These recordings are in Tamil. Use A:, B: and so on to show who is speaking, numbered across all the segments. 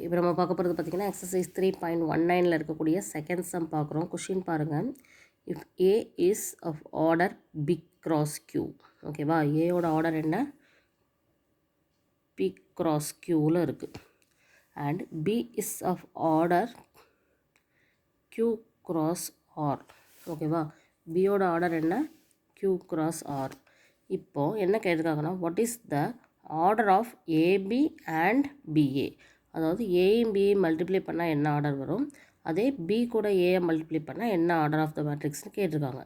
A: இப்போ நம்ம பார்க்க போகிறது பார்த்திங்கன்னா எக்ஸசைஸ் 3.19ல் இருக்கக்கூடிய செகண்ட் சம் பார்க்குறோம். கொஷின் பாருங்கள். If A is of order P cross Q, ஓகேவா? ஏயோட ஆர்டர் என்ன? பி கிராஸ் கியூவில் இருக்குது. And B is of order Q cross R, ஓகேவா? பியோட ஆர்டர் என்ன? Q cross R. இப்போது என்ன கேட்டிருக்காங்கன்னா, what is the order of AB and BA? அதாவது ஏயும் பியும் மல்டிப்ளை பண்ணால் என்ன ஆர்டர் வரும், அதே பி கூட ஏயை மல்டிப்ளை பண்ணால் என்ன ஆர்டர் ஆஃப் த மேட்ரிக்ஸ்னு கேட்டிருக்காங்க.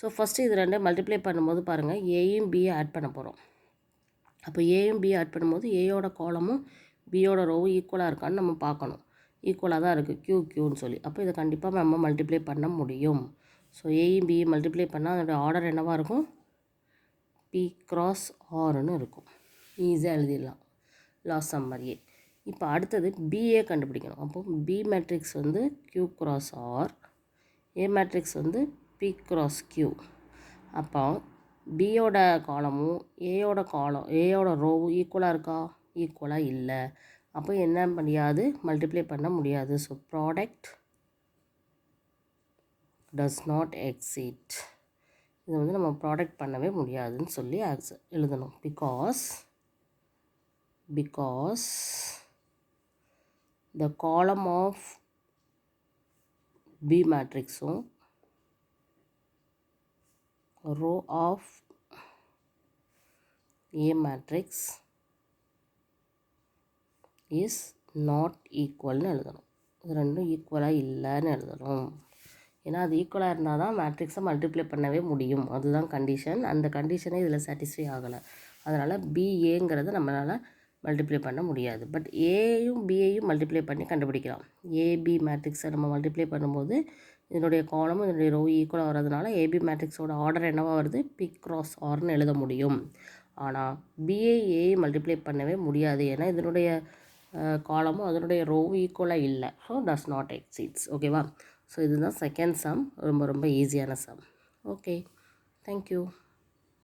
A: ஸோ ஃபஸ்ட்டு இது ரெண்டே மல்டிப்ளை பண்ணும்போது பாருங்கள், ஏயும் பியை ஆட் பண்ண போகிறோம். அப்போ ஏயும் பியை ஆட் பண்ணும்போது ஏயோட காலமும் பியோட ரோவும் ஈக்குவலாக இருக்கான்னு நம்ம பார்க்கணும். ஈக்குவலாக தான் இருக்குது, கியூ கியூன்னு சொல்லி. அப்போ இதை கண்டிப்பாக நம்ம மல்டிப்ளை பண்ண முடியும். ஸோ ஏயும் பியை மல்டிப்ளை பண்ணால் அதோடய ஆர்டர் என்னவாக இருக்கும்? பி கிராஸ் ஆர்னு இருக்கும். ஈஸியாக எழுதிடலாம் லாஸ்ட் சம் மாதிரியே. இப்போ அடுத்தது பிஏ கண்டுபிடிக்கணும். அப்போது பி மேட்ரிக்ஸ் வந்து Q cross R, A matrix வந்து பி கிராஸ் கியூ. அப்போ பியோட காலமும் ஏயோட ரோவும் ஈக்குவலாக இருக்கா? ஈக்குவலாக இல்லை. அப்போ என்ன முடியாது? மல்டிப்ளை பண்ண முடியாது. So product does not exit. இது வந்து நம்ம ப்ராடக்ட் பண்ணவே முடியாதுன்னு சொல்லி எழுதணும். Because the column of B matrixum row of A matrix is not equalனு எழுதணும். இது ரெண்டும் ஈக்குவலாக இல்லைன்னு எழுதணும். ஏன்னா அது ஈக்குவலாக இருந்தால் தான் மேட்ரிக்ஸை மல்டிப்ளை பண்ணவே முடியும். அதுதான் கண்டிஷன். அந்த கண்டிஷனே இதில் சாட்டிஸ்ஃபை ஆகலை. அதனால் பிஏங்கிறத நம்மளால் மல்டிப்ளை பண்ண முடியாது. பட் ஏயும் பிஏயும் மல்டிப்ளை பண்ணி கண்டுபிடிக்கலாம். ஏபி மேட்ரிக்ஸை நம்ம மல்டிப்ளை பண்ணும்போது இதனுடைய காலமும் இதனுடைய ரோ ஈக்குவலாக வர்றதுனால ஏபி மேட்ரிக்ஸோட ஆர்டர் என்னவாக வருது? பி கிராஸ் ஆர்னு எழுத முடியும். ஆனால் பிஏஏ மல்டிப்ளை பண்ணவே முடியாது. ஏன்னா இதனுடைய காலமும் அதனுடைய ரோவும் ஈக்குவலாக இல்லை. So does not exits. ஓகேவா? ஸோ இதுதான் செகண்ட் சம். ரொம்ப ரொம்ப ஈஸியான சம். Okay, thank you.